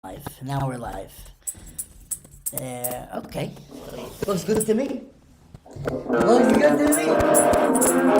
Live. Now we're live. Okay. Looks good to me. Looks good to me.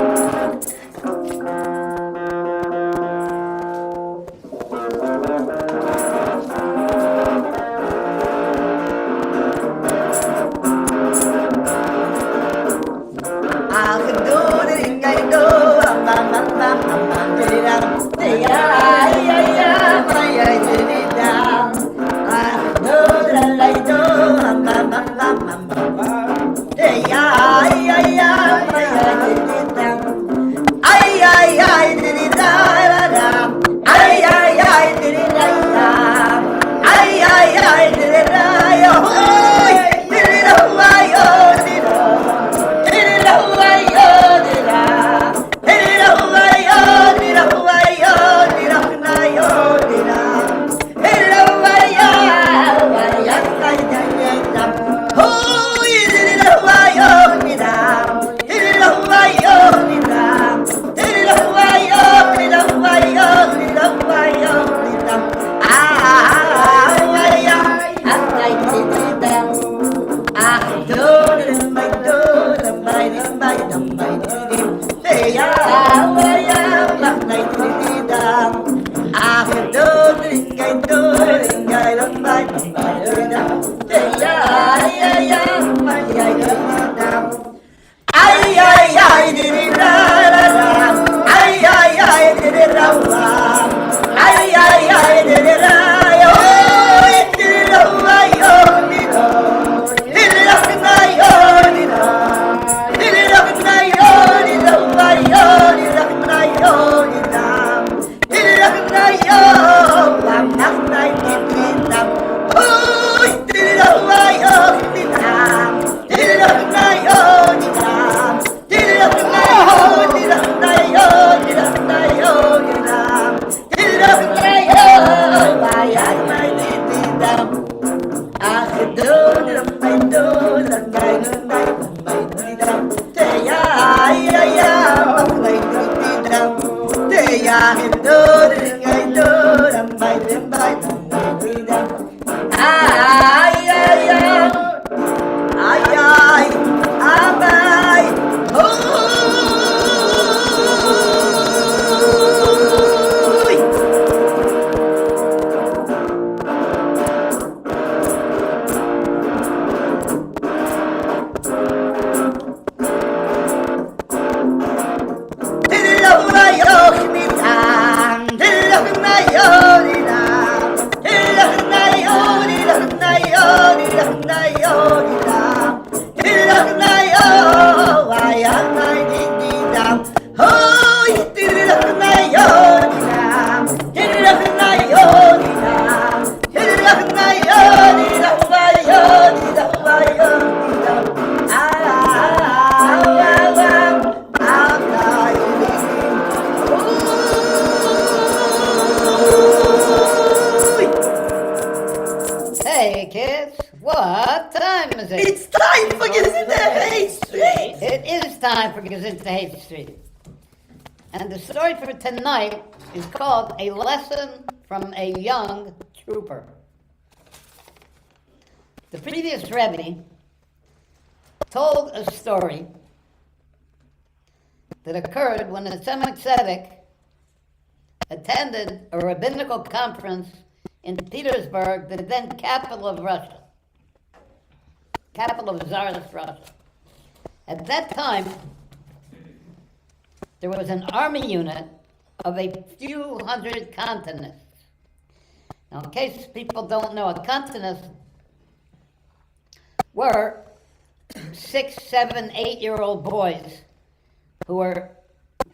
Gezintahait Street. And the story for tonight is called A Lesson from a Young Trooper. The previous Rebbe told a story that occurred when a Tzemach Tzedek attended a rabbinical conference in Pittsburgh, the then capital of Russia, capital of Tsarist Russia. At that time, there was an army unit of a few hundred contonists. Now, in case people don't know, a contonist were 6, 7, 8-year-old boys who were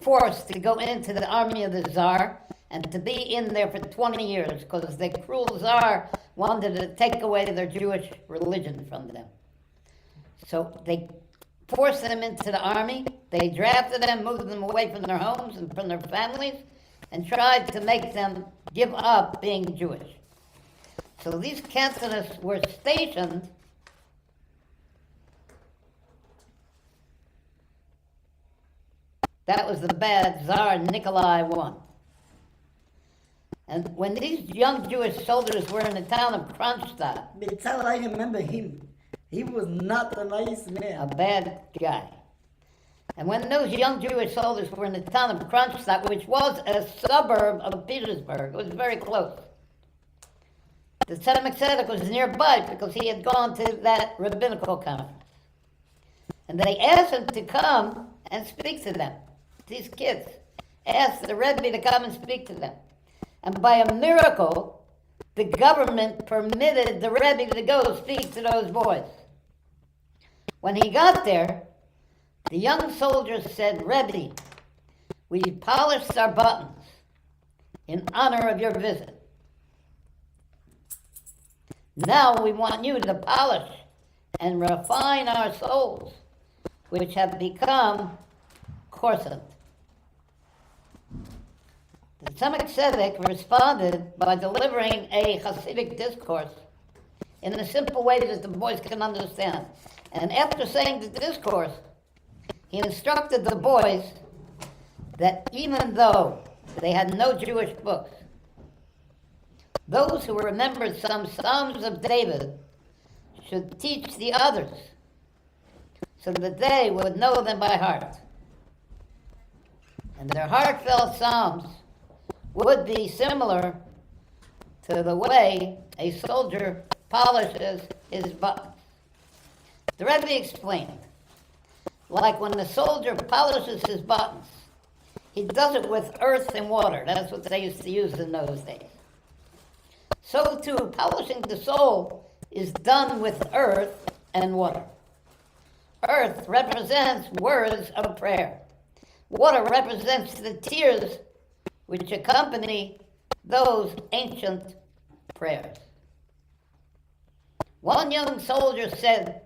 forced to go into the army of the Tsar and to be in there for 20 years because the cruel Tsar wanted to take away their Jewish religion from them. So they forced them into the army. They drafted them, moved them away from their homes and from their families, and tried to make them give up being Jewish. So these cantonists were stationed That was the bad Tsar Nikolai I. And when these young Jewish soldiers were in the town of Kronstadt, Mitzal, I remember him. He was not a nice a man. bad guy. And when those young Jewish soldiers were in the town of Kronstadt, which was a suburb of Pittsburgh, it was very close. The Tzedek Tzedek was nearby because he had gone to that rabbinical conference. And they asked him to come and speak to them. These kids asked the Rebbe to come and speak to them. And by a miracle, the government permitted the Rebbe to go speak to those boys. When he got there, the young soldiers said, Rebbe, we polished our buttons in honor of your visit. Now we want you to polish and refine our souls, which have become coarsened. The Tzedek Tzedek responded by delivering a Hasidic discourse in a simple way that the boys can understand. And after saying the discourse, he instructed the boys that even though they had no Jewish books, those who remembered some Psalms of David should teach the others so that they would know them by heart. And their heartfelt Psalms would be similar to the way a soldier polishes his buttons. The Rebbe explained, like when the soldier polishes his buttons, he does it with earth and water. That's what they used to use in those days. So too, polishing the soul is done with earth and water. Earth represents words of prayer. Water represents the tears which accompany those ancient prayers. One young soldier said,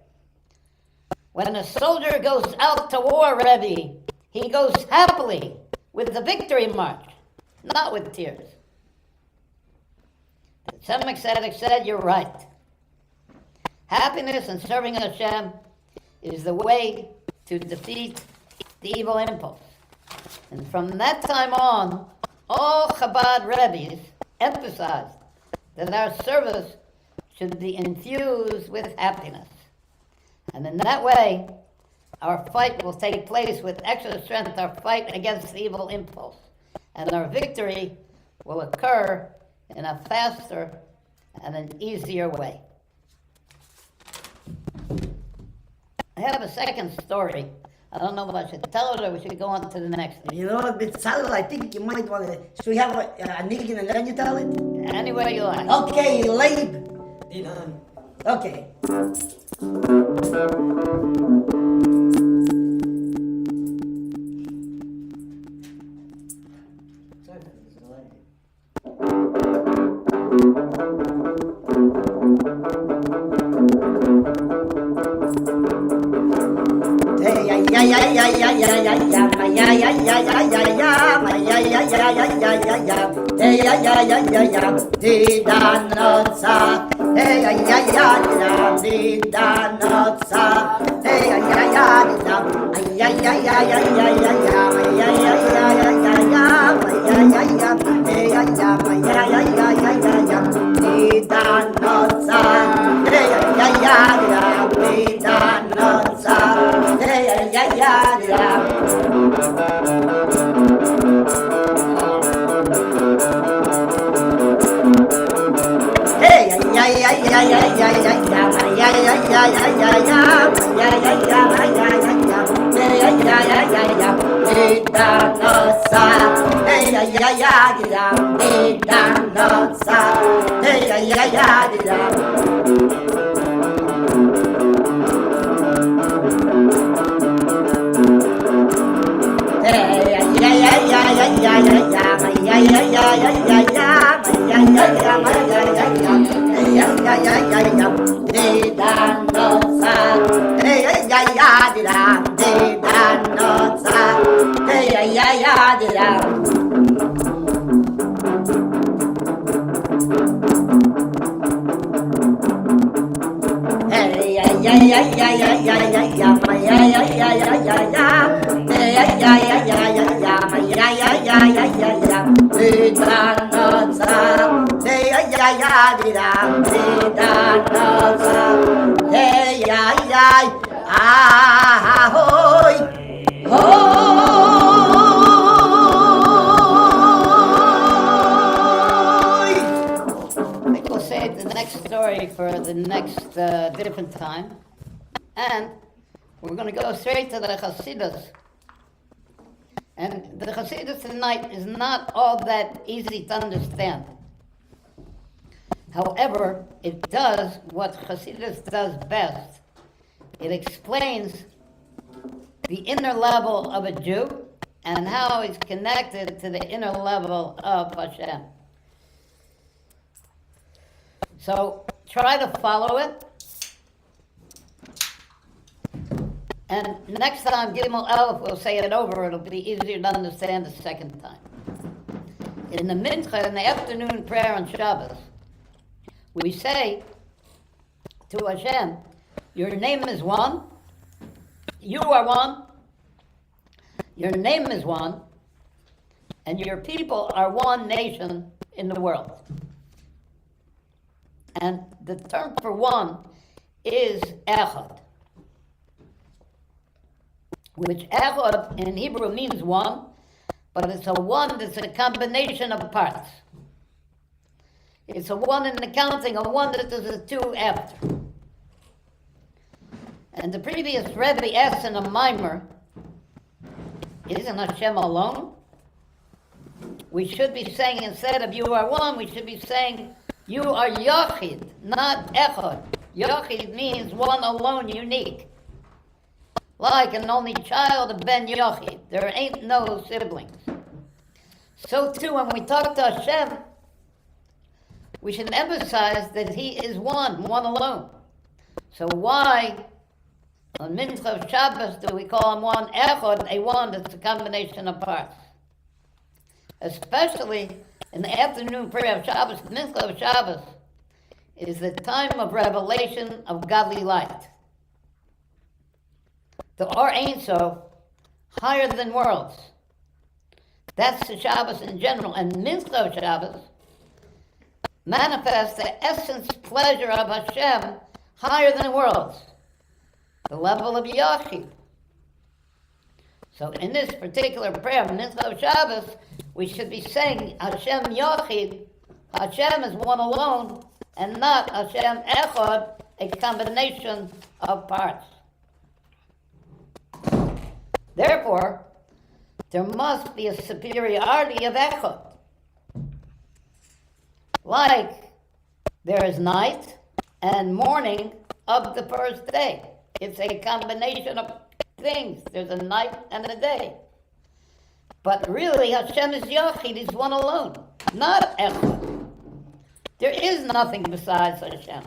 when a soldier goes out to war, Rebbe, he goes happily with the victory march, not with tears. The Tzedek Tzedek said, you're right. Happiness and serving Hashem is the way to defeat the evil impulse. And from that time on, all Chabad Rebbes emphasized that our service should be infused with happiness. And in that way, our fight will take place with extra strength, our fight against the evil impulse. And our victory will occur in a faster and an easier way. I have a second story. I don't know if I should tell it or we should go on to the next one. You know what, Mitzal, I think you might want to... Should we have a niggun and then you tell it? Anywhere you like. Okay, Leib. Okay. We'll save the next story for the next different time. And we're going to go straight to the Chassidus. And the Chassidus tonight is not all that easy to understand. However, it does what Chassidus does best. It explains the inner level of a Jew and how he's connected to the inner level of Hashem. So try to follow it. And next time, Gimel Aleph will say it over. It'll be easier to understand the second time. In the Mincha, in the afternoon prayer on Shabbos, we say to Hashem, your name is one, you are one, your name is one, and your people are one nation in the world. And the term for one is echad, which echad in Hebrew means one, but it's a one that's a combination of parts. It's a one in the counting, a one that there's a two after. And the previous Rebbe asked in a mimer, isn't Hashem alone? We should be saying, instead of you are one, we should be saying, you are Yachid, not Echad. Yachid means one alone, unique. Like an only child of Ben Yachid. There ain't no siblings. So too, when we talk to Hashem, we should emphasize that He is one alone. So why, on Mincha of Shabbos, do we call Him one Echad, a one that's a combination of parts? Especially in the afternoon prayer of Shabbos, the Mincha of Shabbos is the time of revelation of godly light. The Or Ein Sof, higher than worlds. That's the Shabbos in general. And Mincha of Shabbos manifests the essence pleasure of Hashem higher than worlds, the level of Yachid. So in this particular prayer, Mincha of Shabbos, we should be saying Hashem Yachid, Hashem is one alone, and not Hashem Echad, a combination of parts. Therefore, there must be a superiority of Echad. Like there is night and morning of the first day. It's a combination of things. There's a night and a day. But really, Hashem is Yachid, He's one alone, not Echad. There is nothing besides Hashem.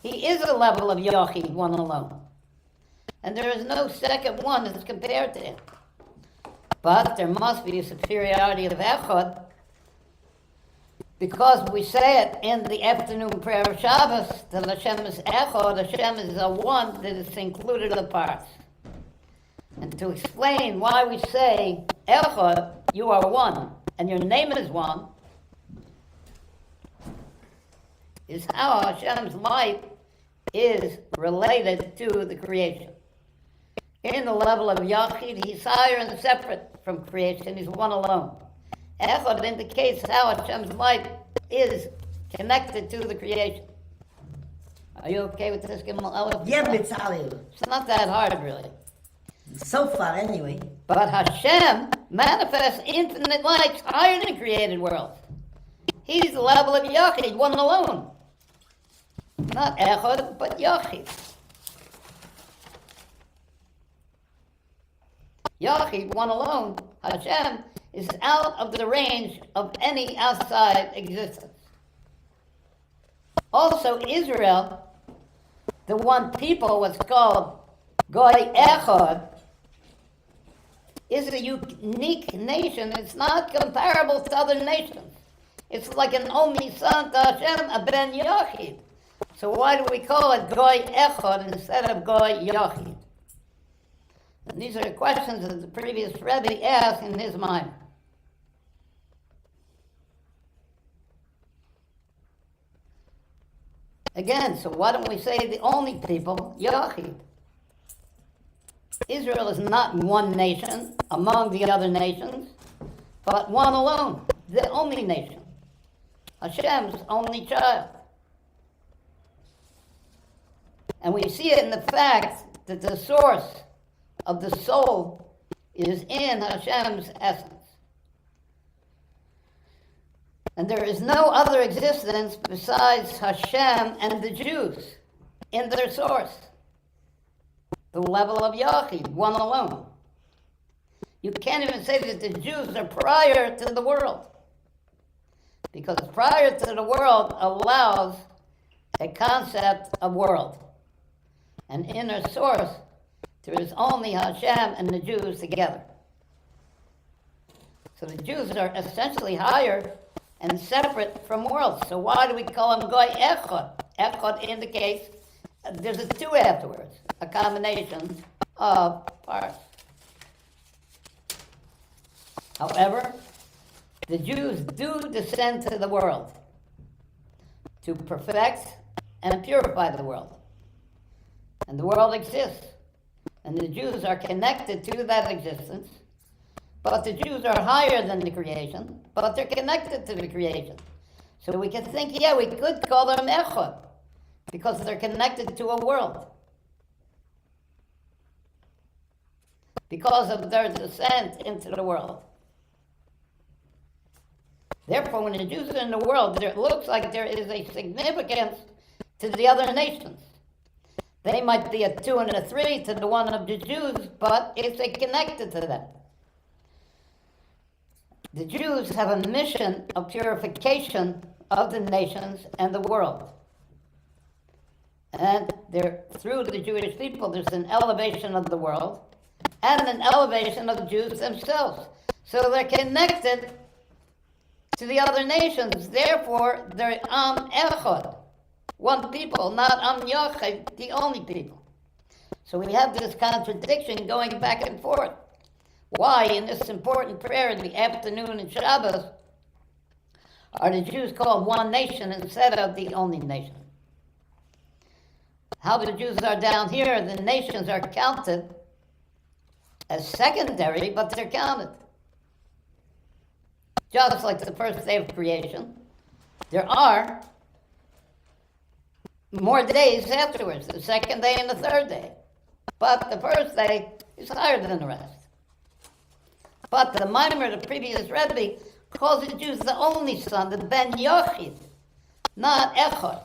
He is a level of Yachid, one alone. And there is no second one that's compared to Him. But there must be a superiority of Echad, because we say it in the afternoon prayer of Shabbos, that Hashem is Echad, Hashem is a one that is included in the parts. And to explain why we say, Echad, you are one, and your name is one, is how Hashem's life is related to the creation. In the level of Yachid, He's higher and separate from creation, He's one alone. Echad indicates how Hashem's life is connected to the creation. Are you okay with this, Gimel Aleph? Yeah, B'Tzalel. It's not that hard, really. So far, anyway. But Hashem manifests infinite lights higher than created worlds. He's the level of Yachid, one alone. Not Echad, but Yachid. Yachid, one alone. Hashem is out of the range of any outside existence. Also, Israel, the one people, what's called Goy Echad, is a unique nation. It's not comparable to other nations. It's like an only son to Hashem, a Ben Yachid. So why do we call it Goy Echad instead of Goy Yachid? And these are the questions that the previous Rebbe asked in his mind. Again, so why don't we say the only people, Yachid? Israel is not one nation among the other nations, but one alone, the only nation. Hashem's only child. And we see it in the fact that the source of the soul is in Hashem's essence. And there is no other existence besides Hashem and the Jews in their source. The level of Yachid, one alone. You can't even say that the Jews are prior to the world. Because prior to the world allows a concept of world. An inner source, there is only Hashem and the Jews together. So the Jews are essentially higher and separate from worlds. So why do we call them Goy Echad? Echad indicates there's a two afterwards, a combination of parts. However, the Jews do descend to the world to perfect and purify the world. And the world exists. And the Jews are connected to that existence. But the Jews are higher than the creation, but they're connected to the creation. So we can think, yeah, we could call them Echad, because they're connected to a world. Because of their descent into the world. Therefore, when the Jews are in the world, it looks like there is a significance to the other nations. They might be a 2 and a 3 to the one of the Jews, but it's connected to them. The Jews have a mission of purification of the nations and the world. And through the Jewish people, there's an elevation of the world and an elevation of the Jews themselves. So they're connected to the other nations. Therefore, they're Am Echad, one people, not Am Yachid, the only people. So we have this contradiction going back and forth. Why, in this important prayer in the afternoon in Shabbos, are the Jews called one nation instead of the only nation? How the Jews are down here, the nations are counted as secondary, but they're counted. Just like the first day of creation, there are more days afterwards, the second day and the third day. But the first day is higher than the rest. But the Maimer, the previous Rebbe, calls the Jews the only son, the Ben Yochid, not Echad.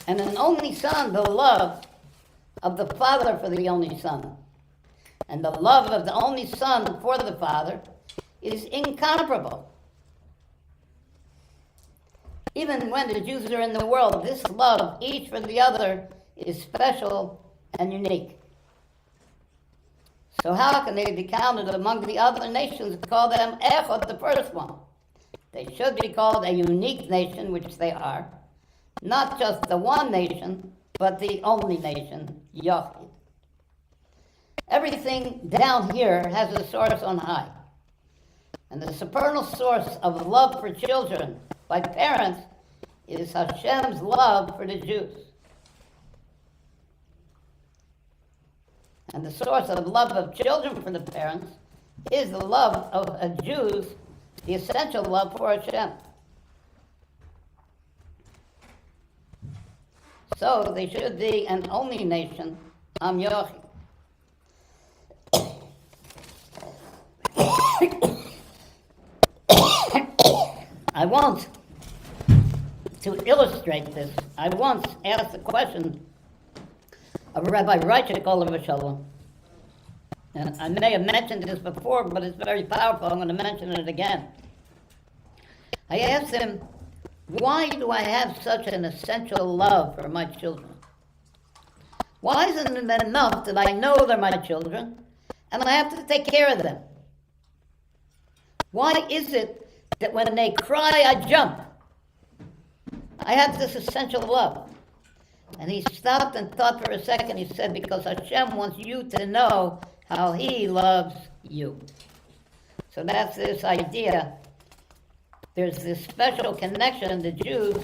And an only son, the love of the father for the only son, and the love of the only son for the father is incomparable. Even when the Jews are in the world, this love, each for the other, is special and unique. So how can they be counted among the other nations and call them Echad, the first one? They should be called a unique nation, which they are. Not just the one nation, but the only nation, Yachid. Everything down here has a source on high. And the supernal source of love for children by parents is Hashem's love for the Jews. And the source of love of children for the parents is the love of Jews, the essential love for Hashem. So they should be an only nation, Am Yochid. I once, to illustrate this, I once asked the question of Rabbi Tzvi, Kollel Eretz Hatzvi. And I may have mentioned this before, but it's very powerful. I'm going to mention it again. I asked him, why do I have such an essential love for my children? Why isn't it enough that I know they're my children and I have to take care of them? Why is it that when they cry, I jump? I have this essential love. And he stopped and thought for a second. He said, because Hashem wants you to know how he loves you. So that's this idea. There's this special connection. The Jews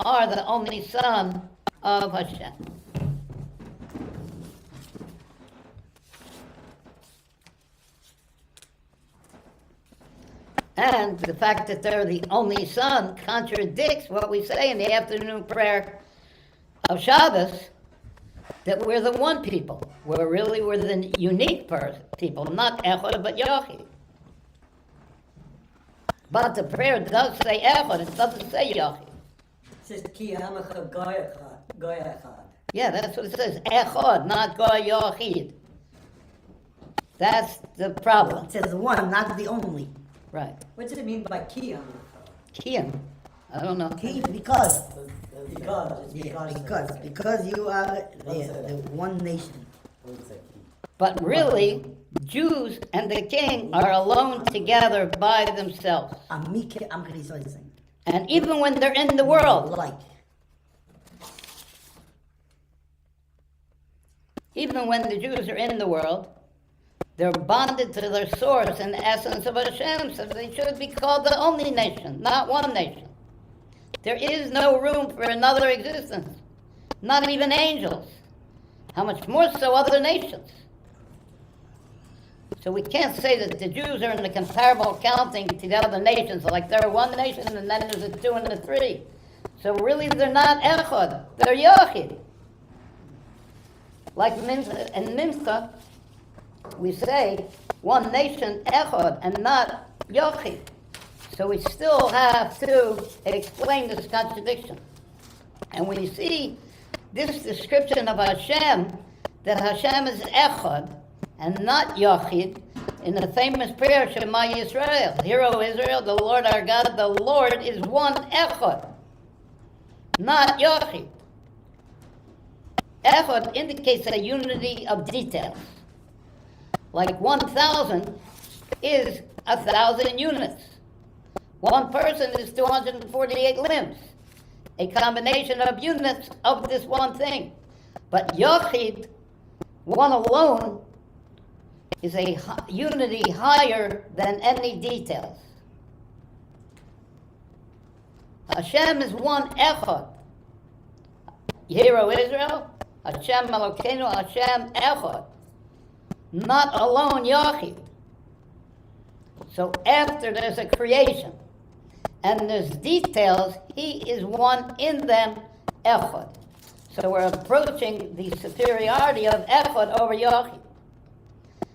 are the only son of Hashem. And the fact that they're the only son contradicts what we say in the afternoon prayer of Shabbos, that we're the one people. We're the unique people, not Echad, but Yachid. But the prayer does say Echad, it doesn't say Yachid. It says, Ki Hamacha Goy Echad. Yeah, that's what it says. Echad, not Goy Yachid. That's the problem. It says one, not the only. Right. What does it mean by Ki Hamacha? Kiyam. I don't know. Because Because. Because you are the one nation. But really, Jews and the king are alone together by themselves. I'm going to say. And even when they're in the world, even when the Jews are in the world, they're bonded to their source and the essence of Hashem, so they should be called the only nation, not one nation. There is no room for another existence, not even angels. How much more so other nations? So we can't say that the Jews are in the comparable counting to the other nations, like they're one nation and then there's a two and a three. So really they're not Echad, they're Yachid. Like in Mincha, we say one nation Echad and not Yachid. So we still have to explain this contradiction. And we see this description of Hashem, that Hashem is Echad and not Yachid, in the famous prayer, Shema Yisrael. Hear, O Israel, the Lord our God, the Lord is one Echad, not Yachid. Echad indicates a unity of details. Like 1,000 is 1,000 units. One person is 248 limbs, a combination of units of this one thing. But Yachid, one alone, is a unity higher than any details. Hashem is one Echad. Hear, O Israel, Hashem Elokeinu, Hashem Echad, not alone Yachid. So after there's a creation, and there's details, he is one in them, Echad. So we're approaching the superiority of Echad over Yachid.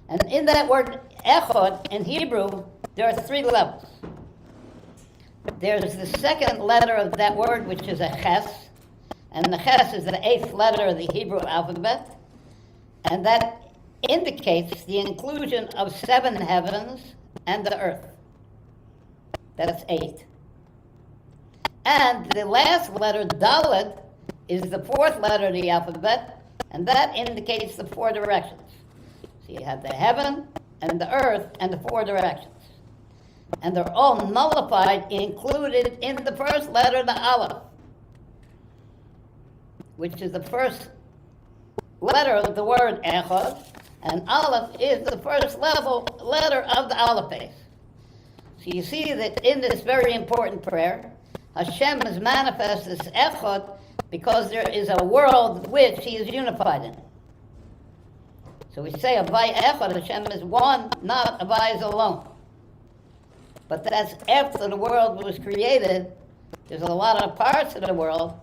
And in that word Echad, in Hebrew, there are three levels. There's the second letter of that word, which is a Ches, and the Ches is the 8th letter of the Hebrew alphabet, and that indicates the inclusion of 7 heavens and the earth. That's 8. And the last letter, Dalet, is the 4th letter of the alphabet, and that indicates the 4 directions. So you have the heaven and the earth and the 4 directions. And they're all nullified, included in the first letter, the Aleph, which is the first letter of the word Echad, and Aleph is the first letter of the Aleph-Bais. So you see that in this very important prayer, Hashem is manifest as Echad because there is a world which he is unified in. So we say Havai Echad, Hashem is one, not Havai is alone. But that's after the world was created. There's a lot of parts of the world,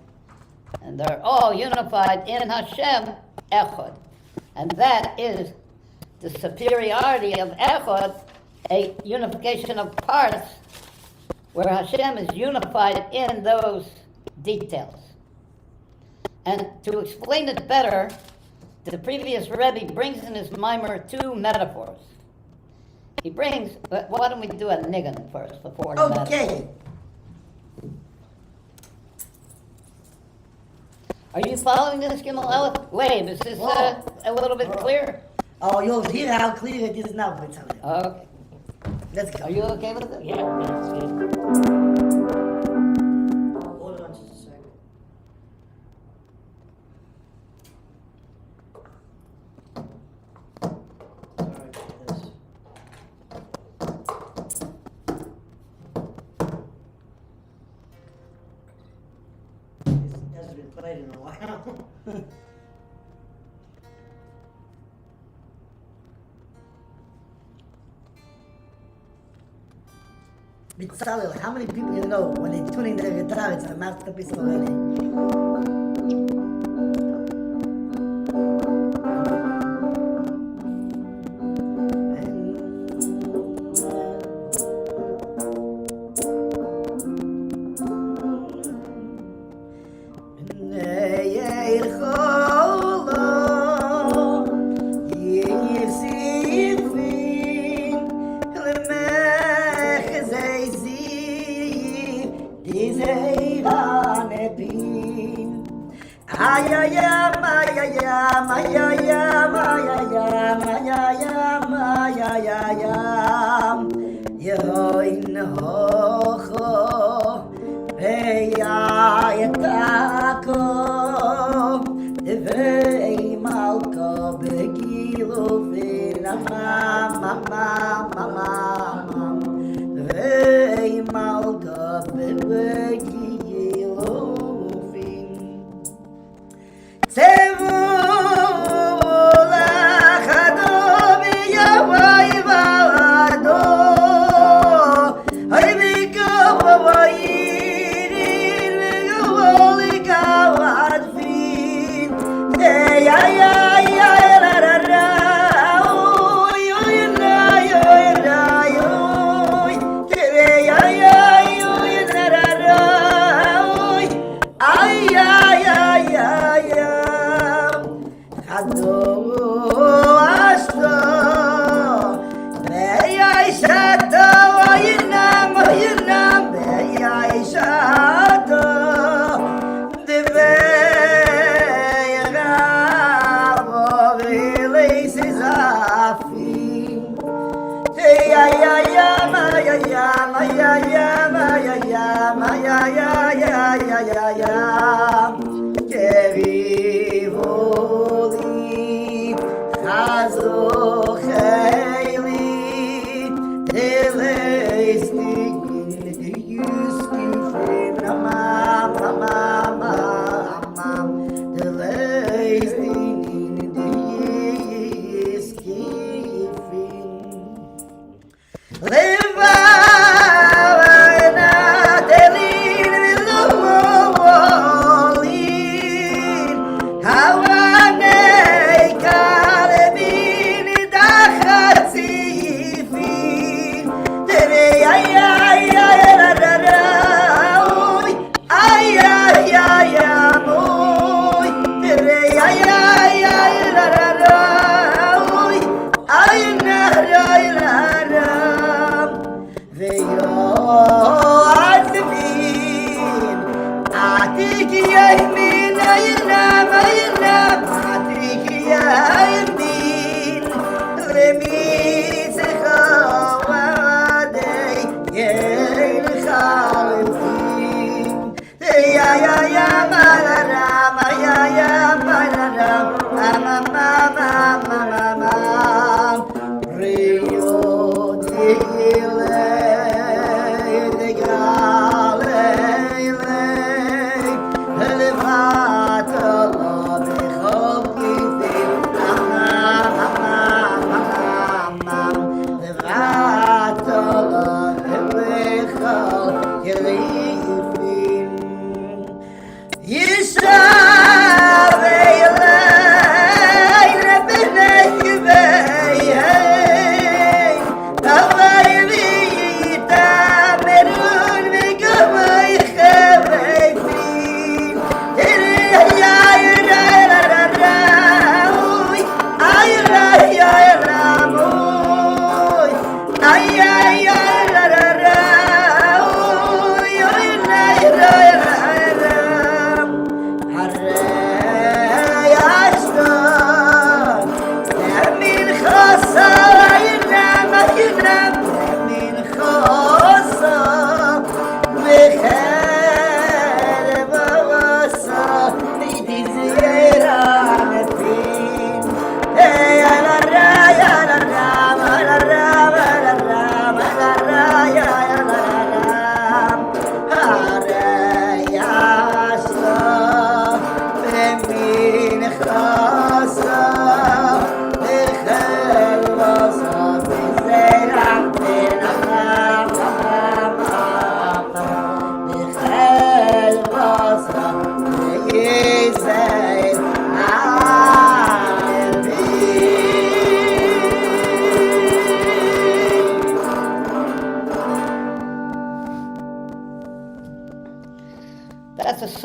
and they're all unified in Hashem Echad. And that is the superiority of Echad, a unification of parts, where Hashem is unified in those details. And to explain it better, the previous Rebbe brings in his mimer 2 metaphors. He brings, but why don't we do a niggin first before the metaphor? Okay. Are you following this, Gimel Aleph? Wave, is this a little bit clearer? Oh, you'll hear how clear it is now. Okay. Let's go. Are you okay with it? Yeah, that's good. Hold on just a second. played in a while. Bitzalel, how many people you know when they're tuning their guitar, it's a masterpiece already?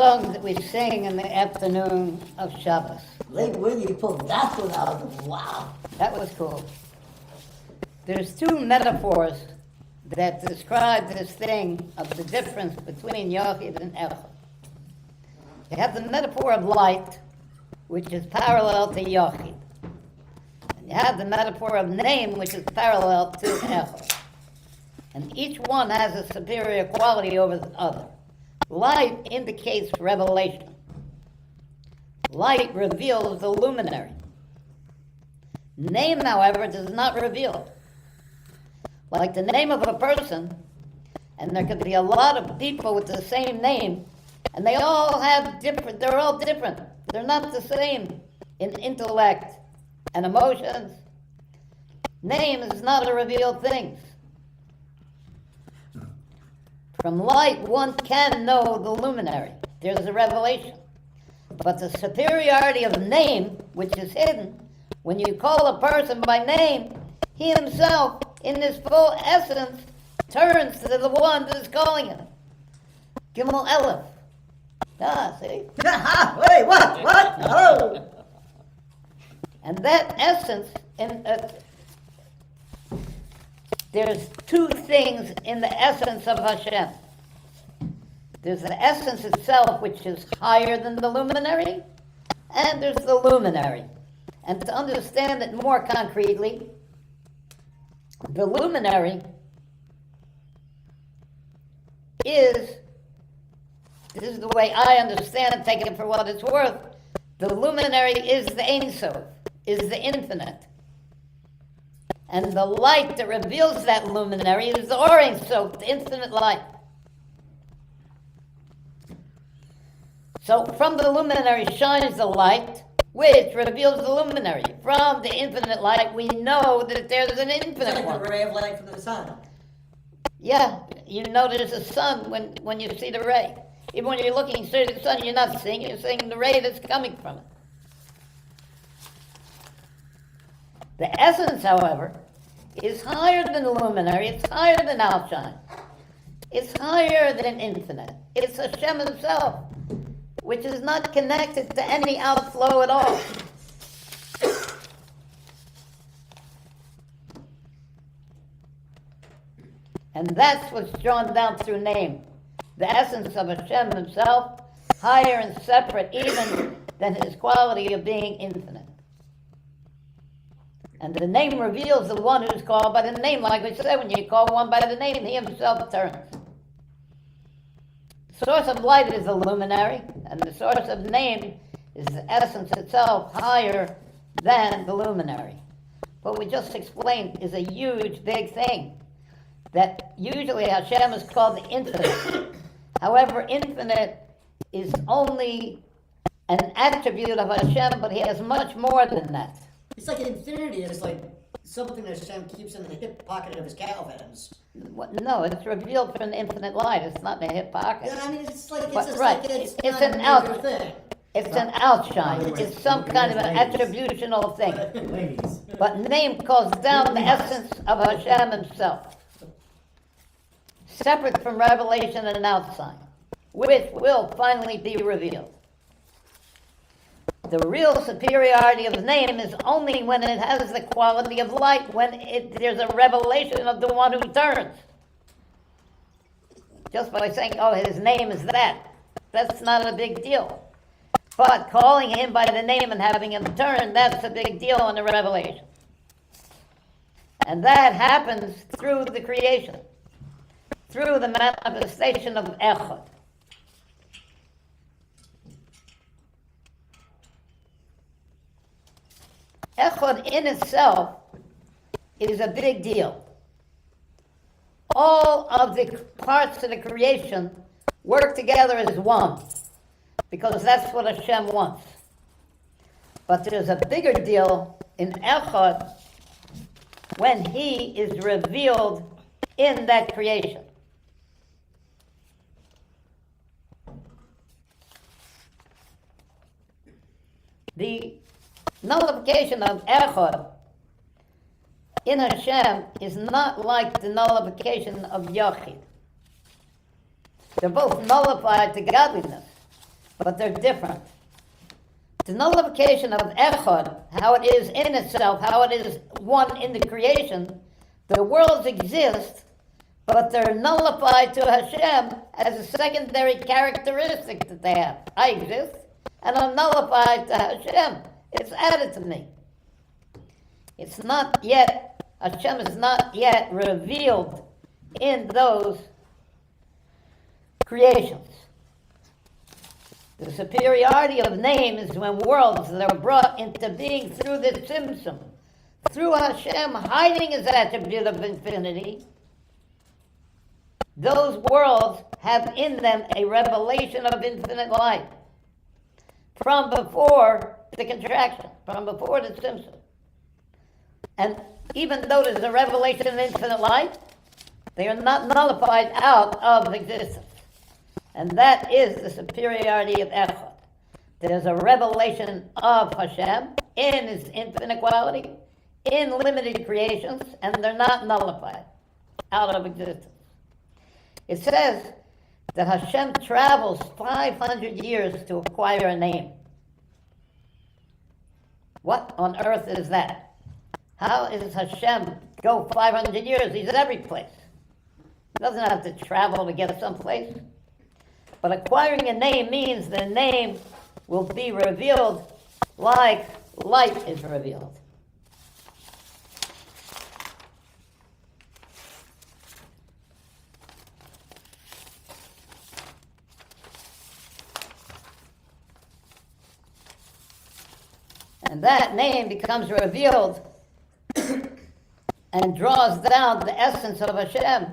songs that we sing in the afternoon of Shabbos. Like, when you pulled that one out, wow. That was cool. There's two metaphors that describe this thing of the difference between Yochid and Echad. You have the metaphor of light, which is parallel to Yochid. And you have the metaphor of name, which is parallel to Echad. And each one has a superior quality over the other. Light indicates revelation. Light reveals the luminary. Name, however, does not reveal. Like the name of a person, and there could be a lot of people with the same name, and they're all different. They're not the same in intellect and emotions. Name is not a revealed thing. From light, one can know the luminary. There's a revelation. But the superiority of name, which is hidden, when you call a person by name, he himself, in his full essence, turns to the one that is calling him. Gimel Elef. See? Wait, what? Oh! And that essence, there's two things in the essence of Hashem. There's the essence itself, which is higher than the luminary, and there's the luminary. And to understand it more concretely, the luminary this is the way I understand it, take it for what it's worth, the luminary is the Ein Sof, is the infinite. And the light that reveals that luminary is the Or Ein Sof, the infinite light. So from the luminary shines the light, which reveals the luminary. From the infinite light, we know that there's an It's infinite like one. the ray of light from the sun. Yeah, you know there's a sun when you see the ray. Even when you're looking straight at the sun, you're not seeing it, you're seeing the ray that's coming from it. The essence, however, is higher than the luminary, it's higher than outshine. It's higher than infinite. It's Hashem himself, which is not connected to any outflow at all. And that's what's drawn down through name. The essence of Hashem himself, higher and separate even than his quality of being infinite. And the name reveals the one who's called by the name. Like we said, when you call one by the name, he himself turns. The source of light is the luminary, and the source of name is the essence itself, higher than the luminary. What we just explained is a huge, big thing. That usually Hashem is called the infinite. However, infinite is only an attribute of Hashem, but he has much more than that. It's like infinity is like something that Hashem keeps in the hip pocket of his calvins. No, it's revealed from the infinite light. It's not in the hip pocket. Yeah, I mean, it's like, it's But just right, like, it's it's not an a out- major thing. It's an outshine. It's some kind of an attributional thing. Ladies. But name calls down the essence of Hashem himself. Separate from revelation and outshine, which will finally be revealed. The real superiority of the name is only when it has the quality of light, when there's a revelation of the one who turns. Just by saying, oh, his name is that's not a big deal. But calling him by the name and having him turn, that's a big deal in the revelation. And that happens through the creation, through the manifestation of Echad. Echad in itself is a big deal. All of the parts of the creation work together as one, because that's what Hashem wants. But there's a bigger deal in Echad when he is revealed in that creation. The nullification of Echad in Hashem is not like the nullification of Yochid. They're both nullified to godliness, but they're different. The nullification of Echad, how it is in itself, how it is one in the creation, the worlds exist, but they're nullified to Hashem as a secondary characteristic that they have. I exist, and I'm nullified to Hashem. It's added to me. It's not yet, Hashem is not yet revealed in those creations. The superiority of name is when worlds that are brought into being through the Tzimtzum, through Hashem hiding his attribute of infinity. Those worlds have in them a revelation of infinite light from before the contraction, from before the Tzimtzum. And even though there's a revelation of infinite light, they are not nullified out of existence. And that is the superiority of Echad. There's a revelation of Hashem in his infinite quality, in limited creations, and they're not nullified out of existence. It says that Hashem travels 500 years to acquire a name. What on earth is that? How is Hashem go 500 years? He's at every place. He doesn't have to travel to get someplace. But acquiring a name means the name will be revealed like light is revealed. And that name becomes revealed and draws down the essence of Hashem.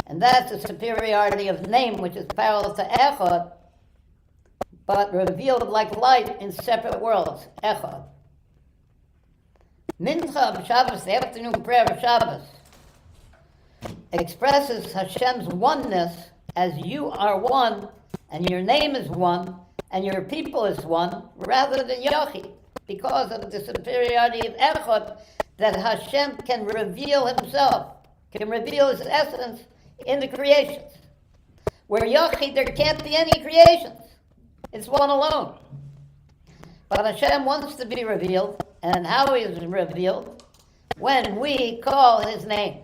And that's the superiority of name, which is parallel to Echad, but revealed like light in separate worlds, Echad. Mincha of Shabbos, the afternoon prayer of Shabbos, expresses Hashem's oneness as you are one, and your name is one, and your people is one, rather than Yochi, because of the superiority of Echad, that Hashem can reveal himself, can reveal his essence in the creations. Where Yochid, there can't be any creations. It's one alone. But Hashem wants to be revealed, and how he is revealed? When we call his name.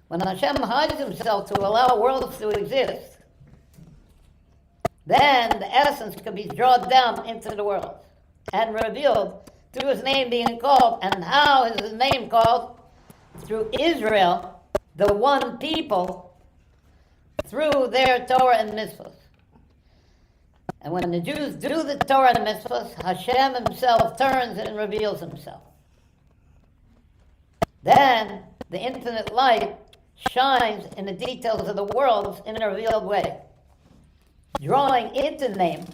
When Hashem hides himself to allow worlds to exist, then the essence can be drawn down into the world and revealed through his name being called. And how is his name called? Through Israel, the one people, through their Torah and mitzvahs. And when the Jews do the Torah and mitzvahs, Hashem himself turns and reveals himself. Then the infinite light shines in the details of the worlds in a revealed way, drawing into name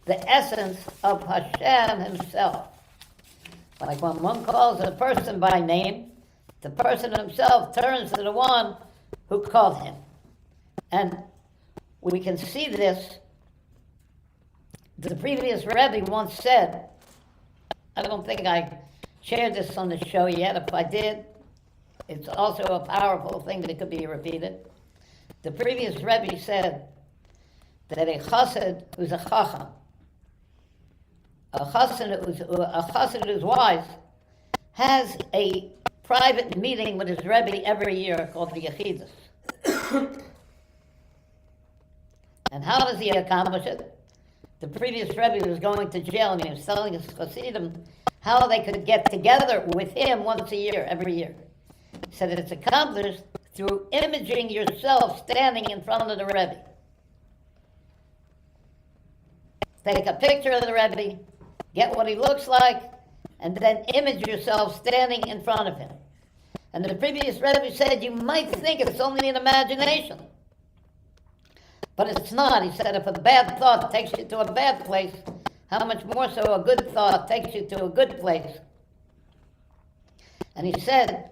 the essence of Hashem himself. Like when one calls a person by name, the person himself turns to the one who called him. And we can see this. The previous Rebbe once said, I don't think I shared this on the show yet. If I did, it's also a powerful thing that could be repeated. The previous Rebbe said that a chassid who's a chacham, a chassid who's wise, has a private meeting with his Rebbe every year called the Yechidus. And how does he accomplish it? The previous Rebbe was going to jail and he was telling his Chassidim how they could get together with him once a year, every year. He said that it's accomplished through imaging yourself standing in front of the Rebbe. Take a picture of the Rebbe, get what he looks like, and then image yourself standing in front of him. And the previous Rebbe said, you might think it's only an imagination. But it's not. He said, if a bad thought takes you to a bad place, how much more so a good thought takes you to a good place. And he said,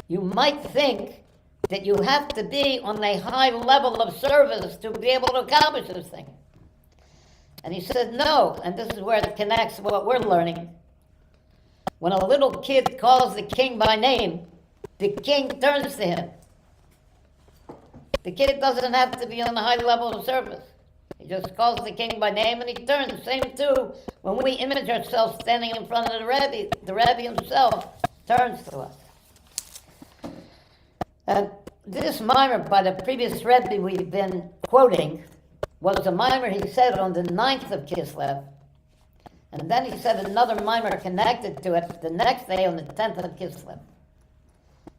you might think that you have to be on a high level of service to be able to accomplish this thing. And he said, no, and this is where it connects to what we're learning. When a little kid calls the king by name, the king turns to him. The kid doesn't have to be on a high level of service. He just calls the king by name and he turns. Same too, when we image ourselves standing in front of the Rebbe himself turns to us. And this mimer by the previous Rebbe we've been quoting was a mimer he said on the 9th of Kislev. And then he said another mimer connected to it the next day on the 10th of Kislev.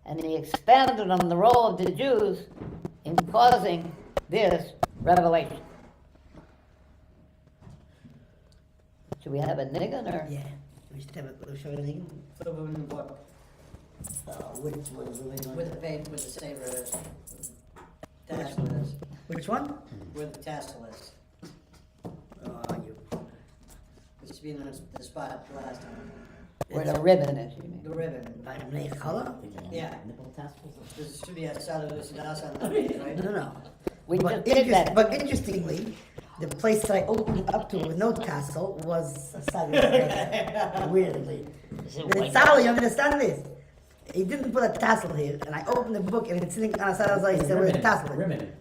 And he expanded on the role of the Jews in causing this revelation. Should we have a niggun or? Yeah, we should have a show a niggun. So in the book, Which one is the with the page, with the saber is, tassel is, Which one? where the tassel is. You. It used to be in the spot last time. Where the ribbon is, you mean? The ribbon. By the color? Yeah. This should be outside of this, outside of the page, right? No. We But, just did that. but interestingly, the place that I opened up to with no tassel was a side. Weirdly. But Sally, you understand this? He didn't put a tassel here, and I opened the book and it's sitting on a side of the he said, where's the tassel? Ribbon.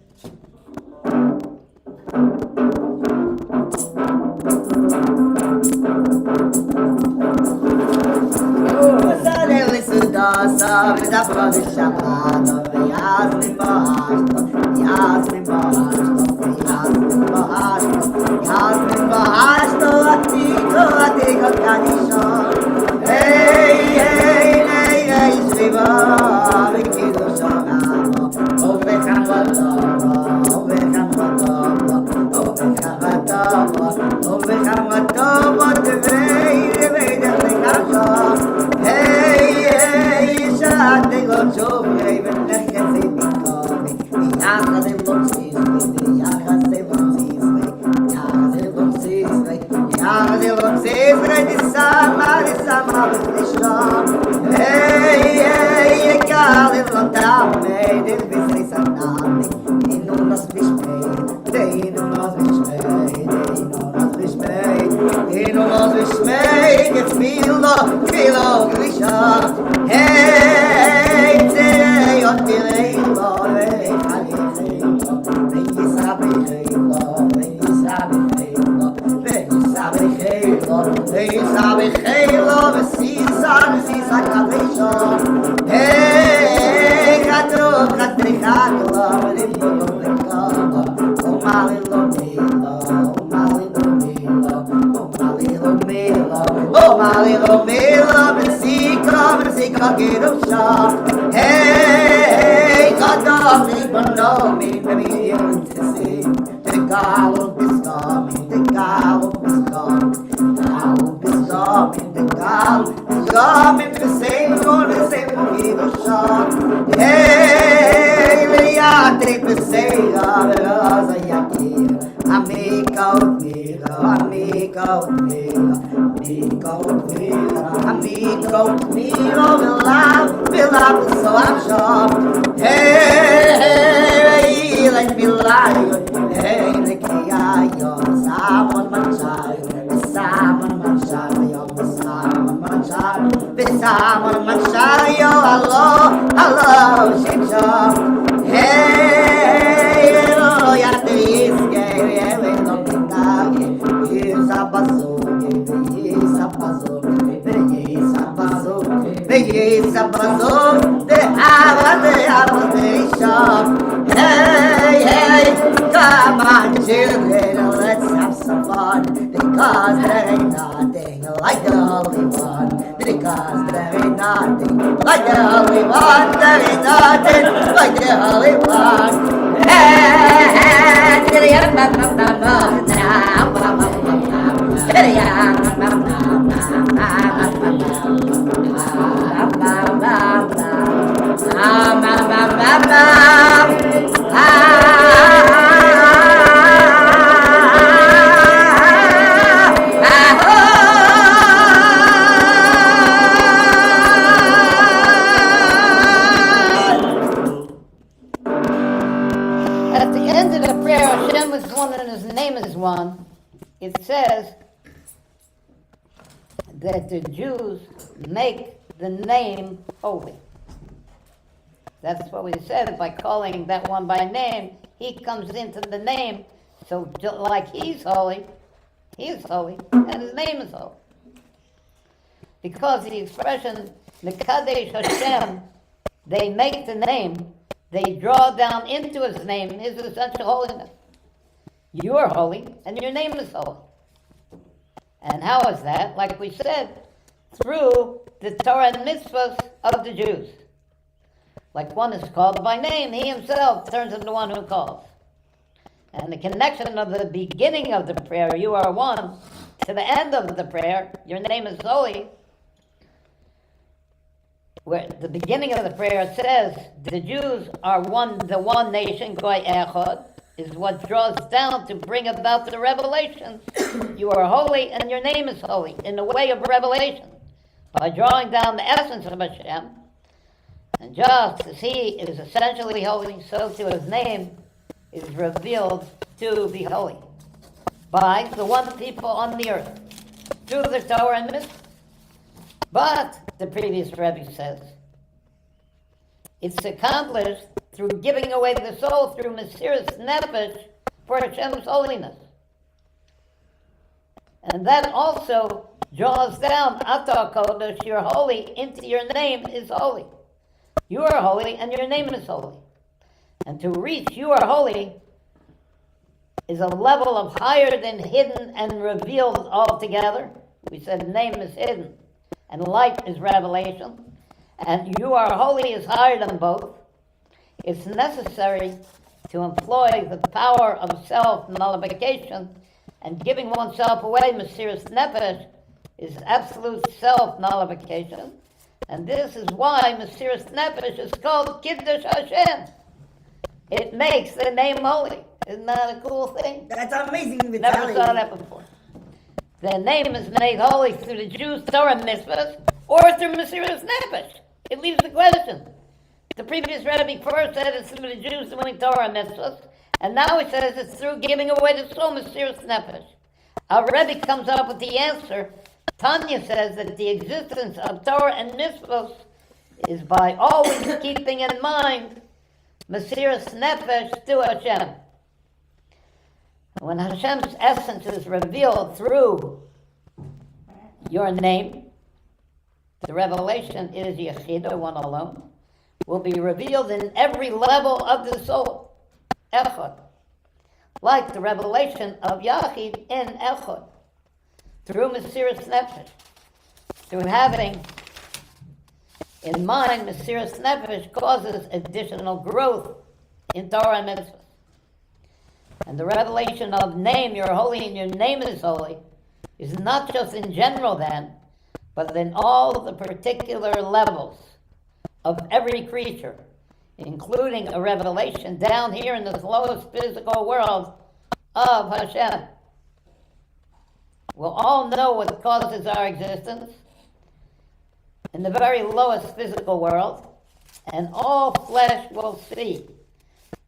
It says that the Jews make the name holy. That's what we said. By calling that one by name, he comes into the name. So like he's holy, he is holy, and his name is holy. Because the expression Mekadesh Hashem, they make the name, they draw down into his name his essential holiness. You are holy, and your name is holy. And how is that? Like we said, through the Torah and mitzvahs of the Jews. Like one is called by name, he himself turns into one who calls. And the connection of the beginning of the prayer, you are one, to the end of the prayer, your name is holy, where the beginning of the prayer says, the Jews are one, the one nation, Goy Echad, is what draws down to bring about the revelation. You are holy and your name is holy, in the way of revelation, by drawing down the essence of Hashem. And just as he is essentially holy, so too his name is revealed to be holy by the one people on the earth, through the Torah and mitzvah. But, the previous Rebbe says, it's accomplished through giving away the soul through Mesiras Nefesh for Hashem's holiness. And that also draws down Atah Kodesh, you're holy, into your name is holy. You are holy and your name is holy. And to reach you are holy is a level of higher than hidden and revealed altogether. We said name is hidden and light is revelation. And you are holy is higher than both. It's necessary to employ the power of self-nullification, and giving oneself away, Mesiras Nefesh, is absolute self-nullification. And this is why Mesiras Nefesh is called Kiddush Hashem. It makes the name holy. Isn't that a cool thing? That's amazing. Never saw that before. The name is made holy through the Jews' Torah mitzvahs or through Mesiras Nefesh. It leaves the question. The previous Rebbe first said it's through the Jews doing Torah mitzvahs, and now he says it's through giving away the soul, Mesiras Nefesh. Our Rebbe comes up with the answer. Tanya says that the existence of Torah and mitzvahs is by always keeping in mind Mesiras Nefesh to Hashem. When Hashem's essence is revealed through your name, the revelation is Yechida, one alone, will be revealed in every level of the soul, Echad, like the revelation of Yachid in Echad, through Mesiras Nefesh, through having in mind Mesiras Nefesh causes additional growth in Torah and mitzvah. And the revelation of name, you're holy and your name is holy, is not just in general then, but in all the particular levels of every creature, including a revelation down here in the lowest physical world of Hashem. We'll all know what causes our existence in the very lowest physical world, and all flesh will see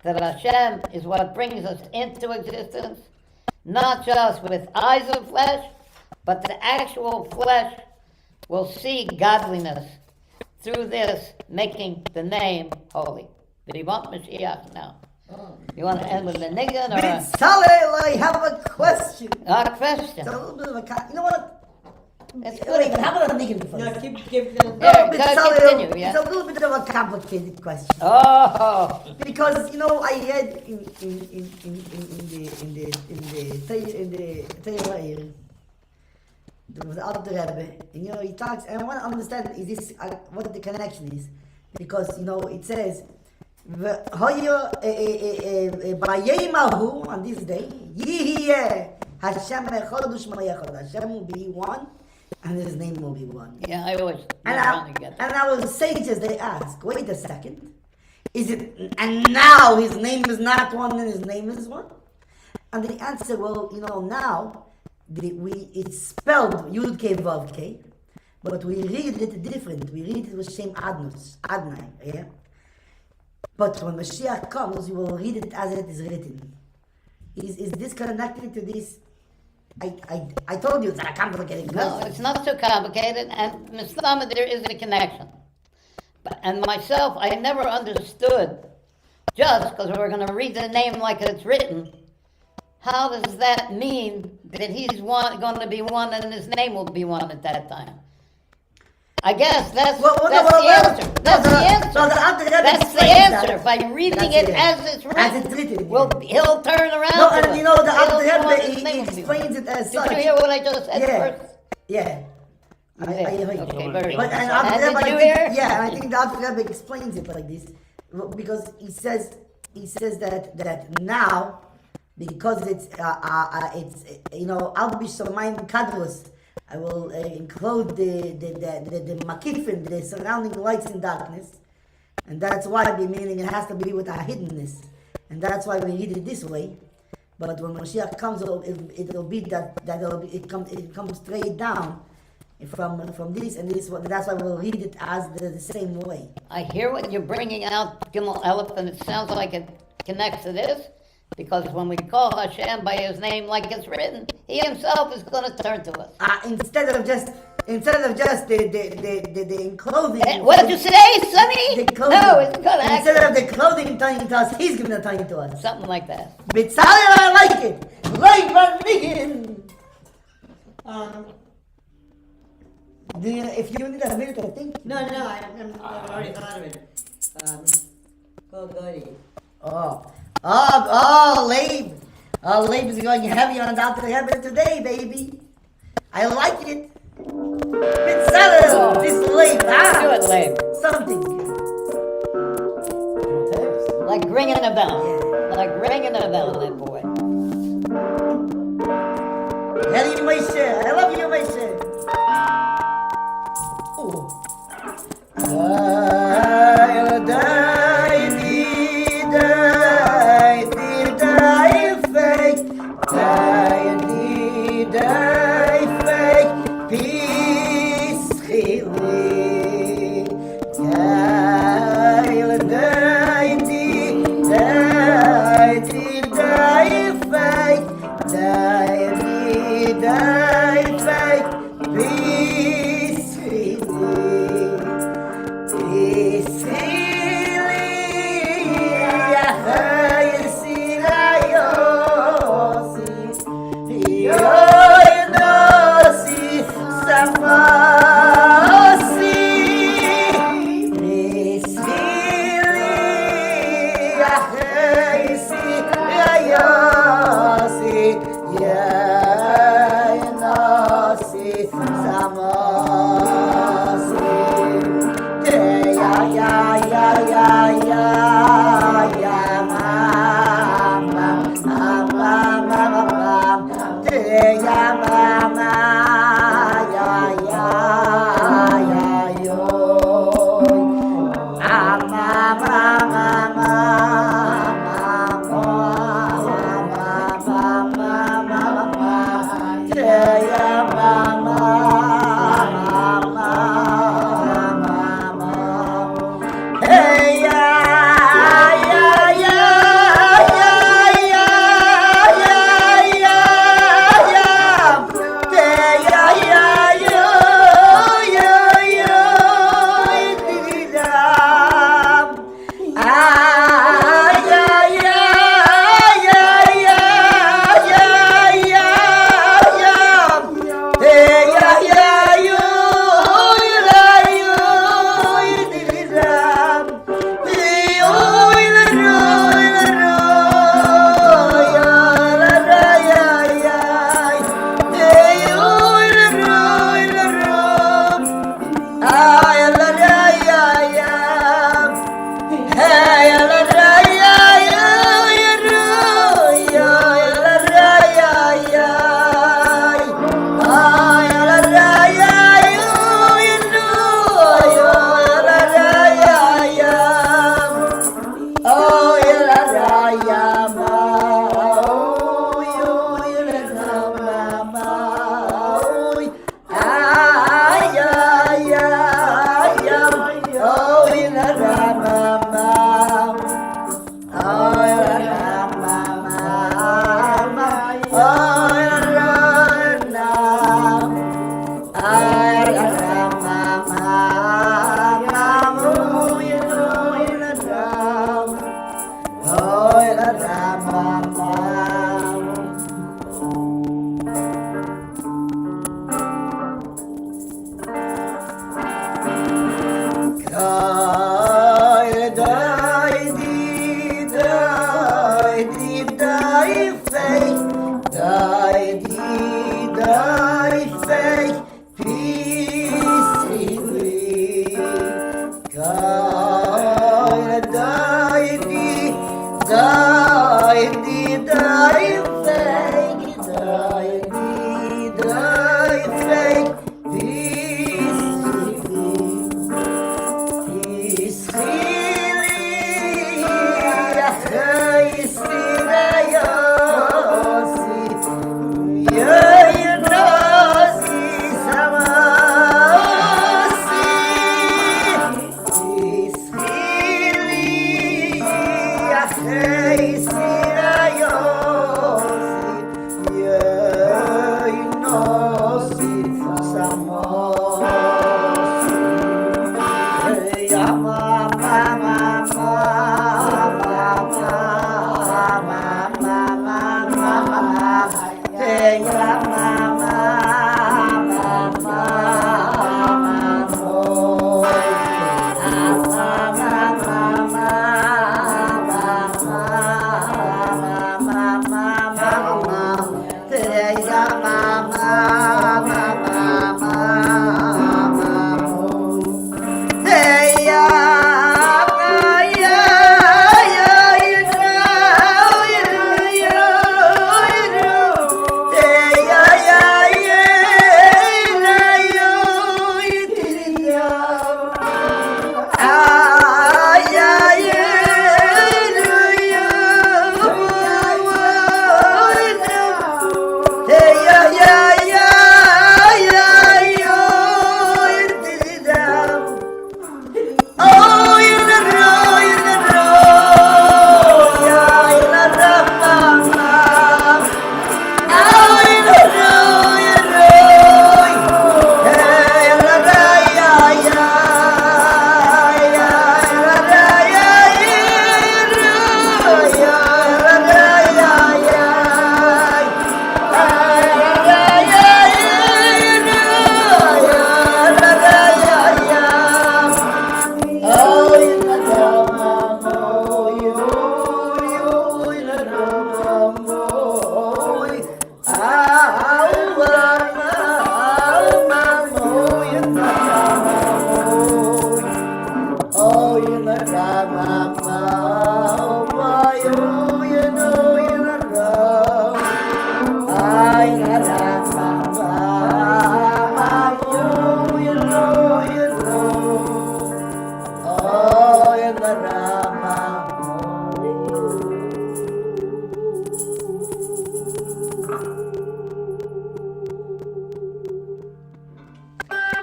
that Hashem is what brings us into existence, not just with eyes of flesh, but the actual flesh will see godliness through this, making the name holy. Do you want Mashiach now? You want to end with the niggun or Bitzalel, I have a question. a question? It's a little bit of a... You know what? It's Wait, good. how about a niggun first? Yeah, keep the... No, Yeah, Bitzalel, continue, yeah. it's a little bit of a complicated question. Oh, Because, you know, I read in the Torah here, there was out the Rebbe, and you know, he talks, and I want to understand is this what the connection is, because you know it says, "V'hoyo on this day, Yihiyeh Hashem echad u'shmo echad." Hashem will be one, and His name will be one. yeah, I always And want to get that. our sages they ask, wait a second, is it? And now His name is not one, and His name is one. And the answer, well, you know, now it's spelled Yud K Vav K, but we read it different. We read it with Shem Adnai, yeah. But when Mashiach comes, you will read it as it is written. Is this connected to this? I told you it's a complicated No, question. it's not so complicated, and Mr. there is a connection. And myself, I never understood, just because we're going to read the name like it's written, how does that mean that he's going to be one and his name will be one at that time? I guess that's the answer. That's the answer. That's the answer. By reading it as it's written, he'll turn around. No, and you know, the Rebbe, he explains it as such. Did you hear what I just said first? Yeah. Okay, very but, good. and Did you hear? Yeah, and I think the Rebbe explains it like this, because he says that now, because it's Al Bishamayim Kadrus, I will include the makifin, the surrounding lights and darkness, and that's why meaning it has to be with our hiddenness, and that's why we read it this way. But when Mashiach comes, it'll be it comes straight down from this and this one. That's why we'll read it as the same way. I hear what you're bringing out, Gimel Aleph, and it sounds like it connects to this. Because when we call Hashem by His name like it's written, He Himself is going to turn to us. Instead of just the clothing. What did you say, Sonny? No, it's going to instead of the clothing turning to us, He's going to turn to us. Something like that. B'tzalel, I like it. Like Vanigin. If you need a minute, I think. No, I've already thought of it. Go, Leib. Leib is going heavy on Dr. Rebbe today, baby. I like it. B'tzalel, this Leib. Do it, Leib. Something. Like ringing a bell. Yeah. Like ringing a bell, that boy. Hell you, Moshe. I love you, Moshe. Ooh.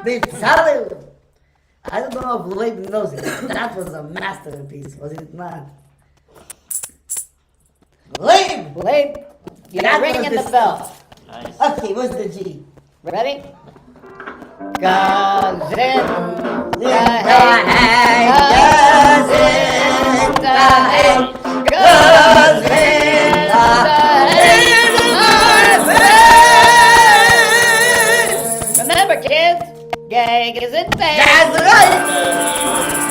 Bitzalel. I don't know if Leib knows it. That was a masterpiece, was it not? Leib! You're That was ringing the the bell. Nice. Okay, what's the G? Ready? Remember, kids, Gezintahait. That's right!